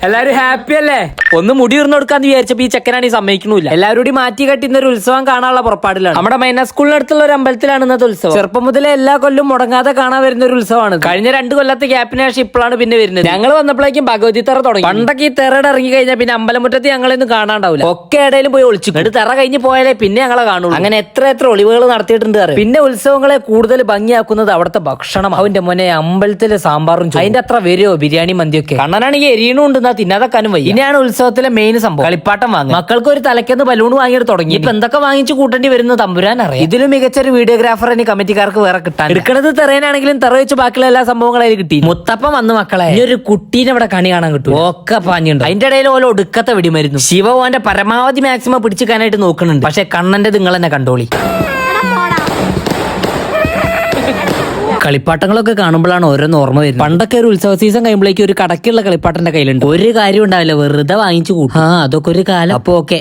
എല്ലാരും ഹാപ്പി അല്ലേ? ഒന്ന് മുടി ഇർന്നു കൊടുക്കാന്ന് വിചാരിച്ചപ്പോ ഈ ചെക്കനാണ് ഈ സമ്മതിക്കണില്ല. എല്ലാവരും കൂടി മാറ്റി കെട്ടിന്ന ഒരു ഉത്സവം കാണാനുള്ള പുറപ്പാടിലാണ്. നമ്മുടെ മൈന സ്കൂളിനടുത്തുള്ള ഒരു അമ്പലത്തിലാണ് ഇന്നത്തെ ഉത്സവം. ചെറുപ്പം മുതലേ എല്ലാ കൊല്ലം മുടങ്ങാതെ കാണാൻ വരുന്ന ഒരു ഉത്സവമാണ്. കഴിഞ്ഞ 2 കൊല്ലത്തെ ഗ്യാപ്പിന് ശേഷം ഇപ്പോഴാണ് പിന്നെ വരുന്നത്. ഞങ്ങൾ വന്നപ്പോഴേക്കും ഭഗവതി തെറ തുടങ്ങി. പണ്ടൊക്കെ ഈ തെറയുടെ ഇറങ്ങി കഴിഞ്ഞാൽ പിന്നെ അമ്പലമുറ്റത്ത് ഞങ്ങളൊന്നും കാണാണ്ടാവില്ല. ഒക്കെ ഇടയിലും പോയി ഒളിച്ചു. എന്നിട്ട് തെറ കഴിഞ്ഞ് പോയാലേ പിന്നെ ഞങ്ങളെ കാണുള്ളൂ. അങ്ങനെ എത്ര ഒളിവുകൾ നടത്തിയിട്ടുണ്ട്. പിന്നെ ഉത്സവങ്ങളെ കൂടുതൽ ഭംഗിയാക്കുന്നത് അവിടുത്തെ ഭക്ഷണം. അവന്റെ മോനെ അമ്പലത്തിലെ സാമ്പാറും അതിന്റെ അത്ര വരുമോ ബിരിയാണി മന്തിയൊക്കെ. കണ്ണനാണെങ്കിൽ എരിയണുണ്ട് തിന്നാതെക്കാനും വയ്യ. ഇനിയാണ് ഉത്സവത്തിലെ മെയിൻ സംഭവം കളിപ്പാട്ടം വാങ്ങുക. മക്കൾക്ക് ഒരു തലയ്ക്കെന്ന് ബലൂൺ വാങ്ങിയിട്ട് തുടങ്ങി. ഇപ്പൊ എന്തൊക്കെ വാങ്ങിച്ചു കൂട്ടേണ്ടി വരുന്നത് തമ്പുരാൻ അറിയാം. ഇതിലും മികച്ചൊരു വീഡിയോഗ്രാഫർ ഇനി കമ്മിറ്റിക്കാർക്ക് വേറെ കിട്ടാൻ. എടുക്കുന്നത് തെറയാനാണെങ്കിലും തെറ വെച്ച് ബാക്കിയുള്ള എല്ലാ സംഭവങ്ങളും അതിൽ കിട്ടി. മുത്തപ്പം വന്ന് മക്കളെ ഈ ഒരു കുട്ടീനെ ഇവിടെ കണി കാണാൻ കിട്ടും. ഒക്കെ പാഞ്ഞുണ്ട്. അതിന്റെ ഇടയിൽ ഓരോ ഒടുക്കത്തെ വെടിമരുന്നു. ശിവന്റെ പരമാവധി മാക്സിമം പിടിച്ചിക്കാനായിട്ട് നോക്കുന്നുണ്ട്. പക്ഷെ കണ്ണന്റെ നിങ്ങൾ തന്നെ കണ്ടോളി. കളിപ്പാട്ടങ്ങളൊക്കെ കാണുമ്പോഴാണ് ഓരോന്ന് ഓർമ്മ വരുന്നത്. പണ്ടൊക്കെ ഒരു ഉത്സവ സീസൺ കഴിയുമ്പോഴേക്കും ഒരു കടക്കുള്ള കളിപ്പാട്ടന്റെ കയ്യിലുണ്ട്. ഒരു കാര്യം ഉണ്ടാവില്ല, വെറുതെ വാങ്ങിച്ചു കൂട്ടും. അതൊക്കെ ഒരു കാലം. അപ്പൊ ഓക്കെ.